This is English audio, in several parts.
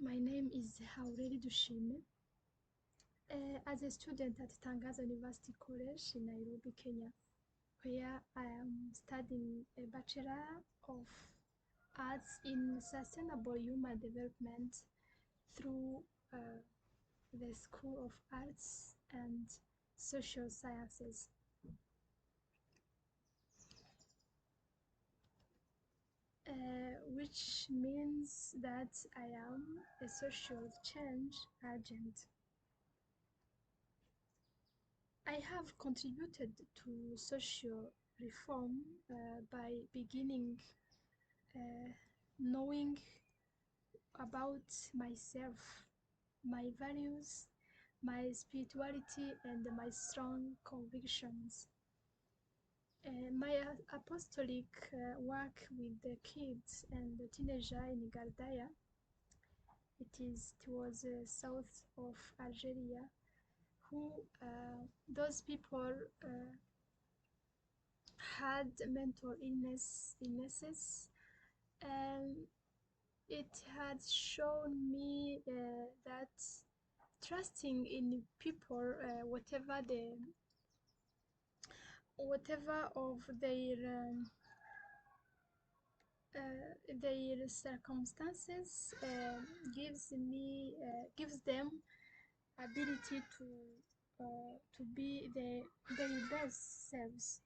My name is Dushime. As a student at Tangaza University College in Nairobi, Kenya, where I am studying a Bachelor of Arts in Sustainable Human Development through the School of Arts and Social Sciences. Which means that I am a social change agent. I have contributed to social reform by beginning uh, knowing about myself, my values, my spirituality, and my strong convictions. My apostolic work with the kids and the teenager in Gardaya, it was south of Algeria, who those people had mental illnesses, and it had shown me that trusting in people, whatever of their circumstances, gives them ability to be their best selves.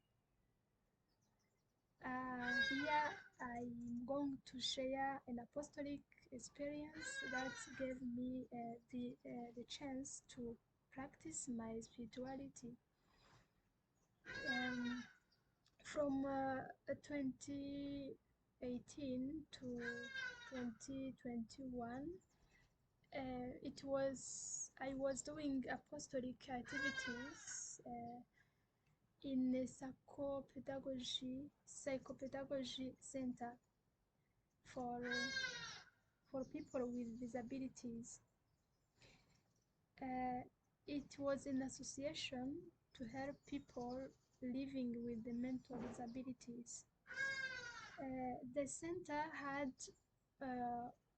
Here I'm going to share an apostolic experience that gave me the chance to practice my spirituality. From 2018 to 2021, I was doing apostolic activities in a psychopedagogy center for people with disabilities. It was an association to help people living with the mental disabilities. The center had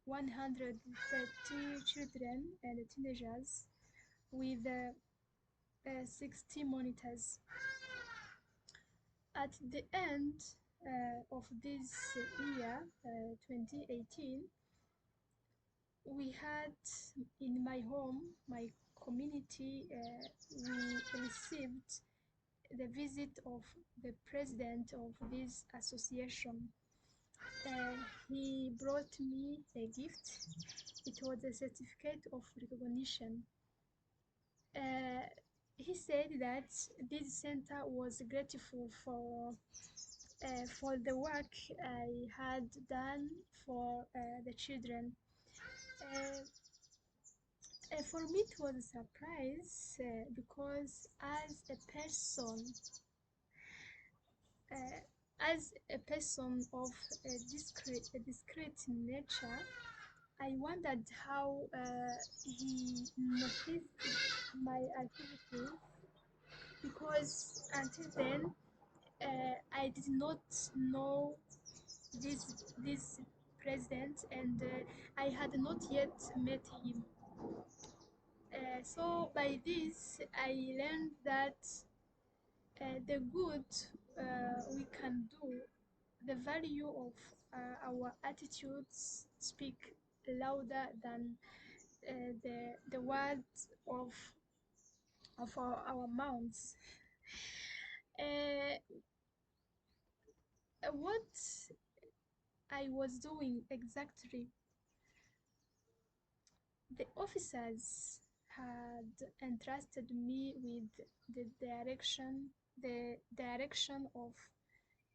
130 children and teenagers with 60 monitors. At the end of this year, 2018, we had in my home, my community, we received the visit of the president of this association. He brought me a gift. It was a certificate of recognition. He said that this center was grateful for the work I had done for the children. For me, it was a surprise because as a person of a discreet nature, I wondered how he noticed my activities, because until then I did not know this president, and I had not yet met him. So by this, I learned that the good we can do, the value of our attitudes speak louder than the words of our mouths. Uh, what I was doing exactly, the officers had entrusted me with the direction of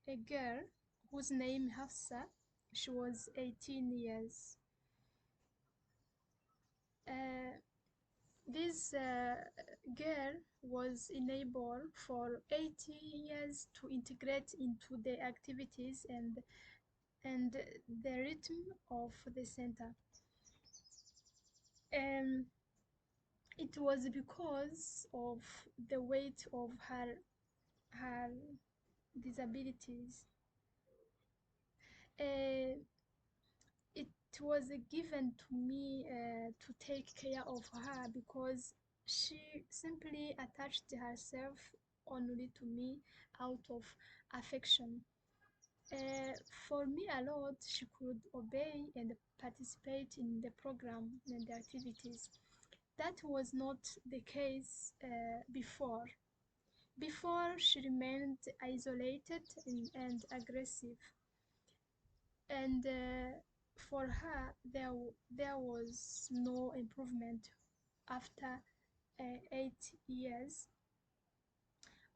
a girl whose name Hafsa. She was 18 years. This girl was enabled for 80 years to integrate into the activities and the rhythm of the center. It was because of the weight of her disabilities. Uh, it it was given to me to take care of her because she simply attached herself only to me out of affection. For me a lot, she could obey and participate in the program and the activities. That was not the case before. Before, she remained isolated and aggressive, and for her, there was no improvement after 8 years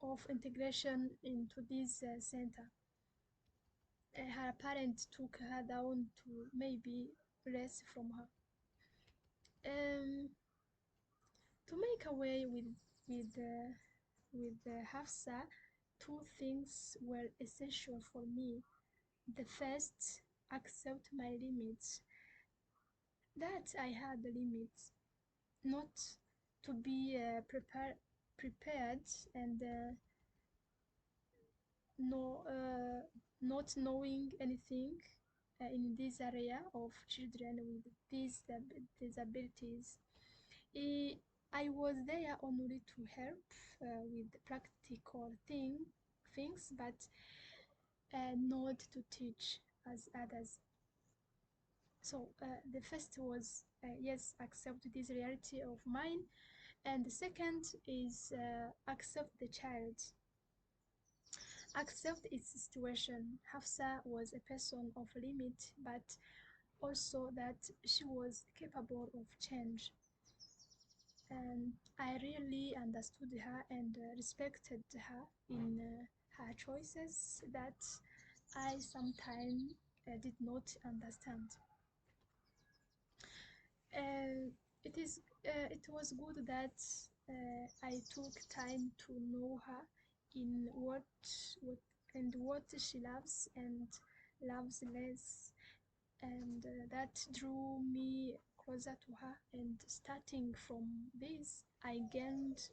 of integration into this center. Her parents took her down to maybe rest from her. Um, to make away with Hafsa, two things were essential for me. The first, accept my limits. That I had limits, not to be prepared and no, not knowing anything in this area of children with these disabilities. I, I was there only to help with practical things, but not to teach as others. So the first was yes, accept this reality of mine, and the second is accept the child. Accept its situation. Hafsa was a person of limit, but also that she was capable of change. And I really understood her and respected her in her choices that I sometimes did not understand. Uh, it was good that I took time to know her in what and what she loves and loves less, and that drew me closer to her. And starting from this, I gained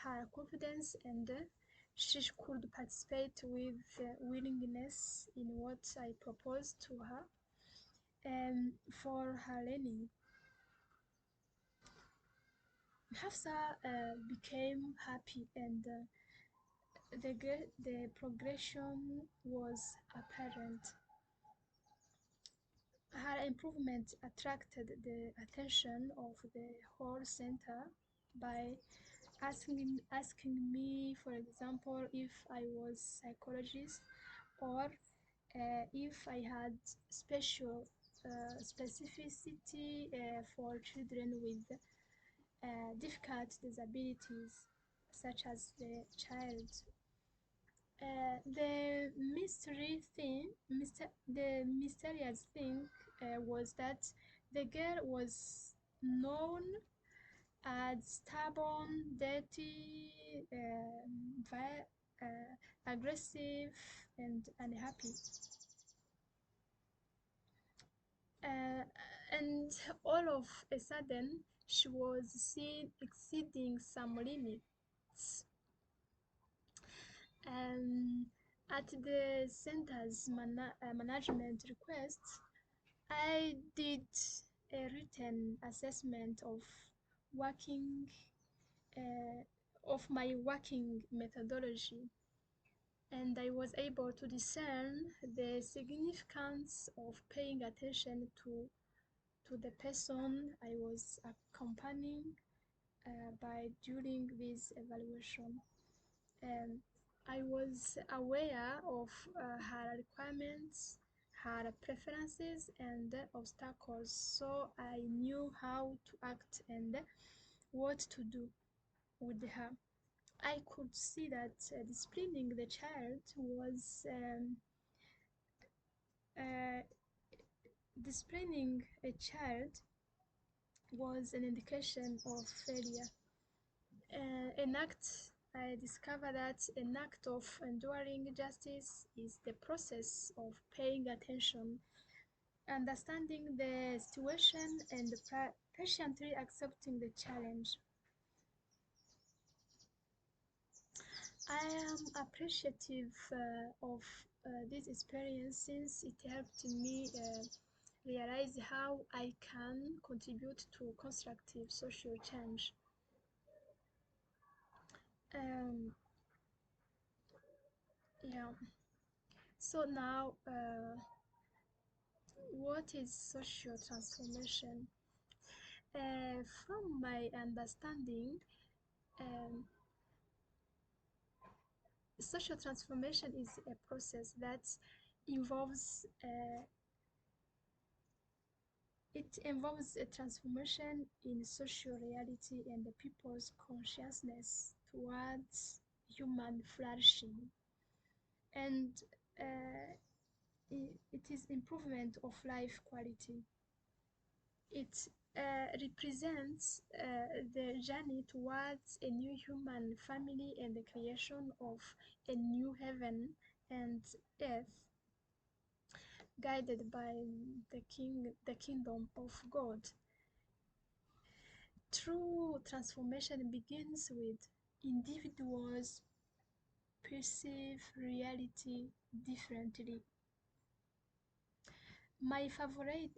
her confidence, and she could participate with willingness in what I proposed to her for her learning. Hafsa became happy, and the progression was apparent. Her improvement attracted the attention of the whole center by asking me, for example, if I was psychologist or if I had specificity for children with difficult disabilities, such as the child. The mysterious thing was that the girl was known as stubborn, dirty, aggressive, and unhappy. Uh, and all of a sudden, she was seen exceeding some limits. At the center's management request, I did a written assessment working uh, of my working methodology, and I was able to discern the significance of paying attention to the person I was accompanying by during this evaluation. Um, I was aware of her requirements, her preferences, and obstacles, so I knew how to act and what to do with her. I could see that disciplining the child was uh, disciplining a child was an indication of failure. An act I discovered that an act of enduring justice is the process of paying attention, understanding the situation, and patiently accepting the challenge. I am appreciative of this experience since it helped me realize how I can contribute to constructive social change. Um, yeah. So now, what is social transformation? From my understanding, um, social transformation is a process that involves it involves a transformation in social reality and the people's consciousness towards human flourishing, and uh, it is improvement of life quality. It represents the journey towards a new human family and the creation of a new heaven and earth, guided by the kingdom of God. True transformation begins with individuals perceive reality differently. My favorite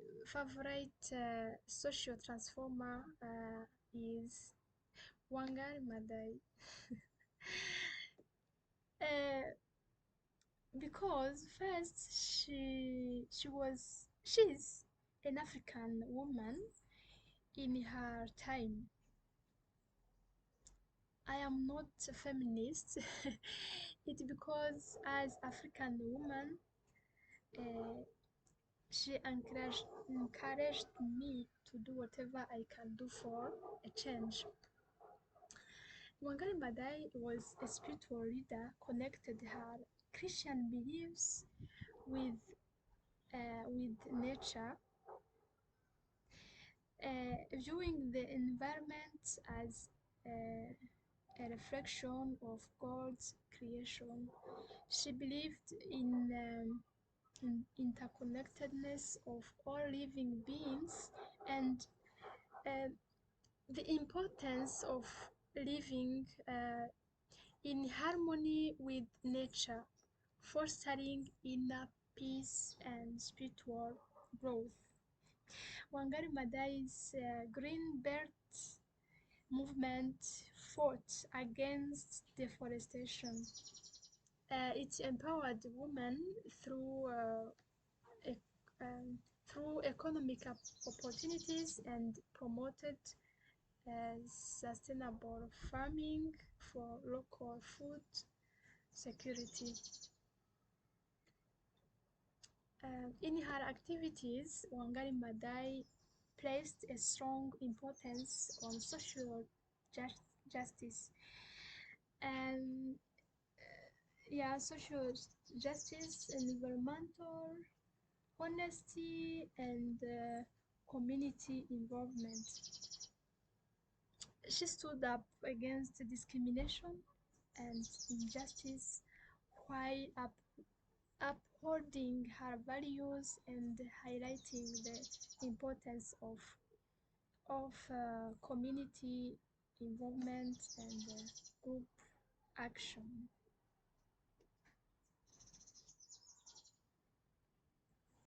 social transformer is Wangar Madai. uh, because first she's an African woman in her time. I am not a feminist. It's because as African woman, uh, she encouraged me to do whatever I can do for a change. Wangari Maathai was a spiritual leader, connected her Christian beliefs with with nature, viewing the environment as a reflection of God's creation. She believed in interconnectedness of all living beings and uh, the importance of living in harmony with nature, fostering inner peace and spiritual growth. Wangari Maathai's Green Belt movement fought against deforestation. It empowered women through e- through economic opportunities and promoted sustainable farming for local food security. In her activities, Wangari Maathai placed a strong importance on social justice and social justice, environmental honesty, and community involvement. She stood up against discrimination and injustice while upholding her values and highlighting the importance of community involvement and group action.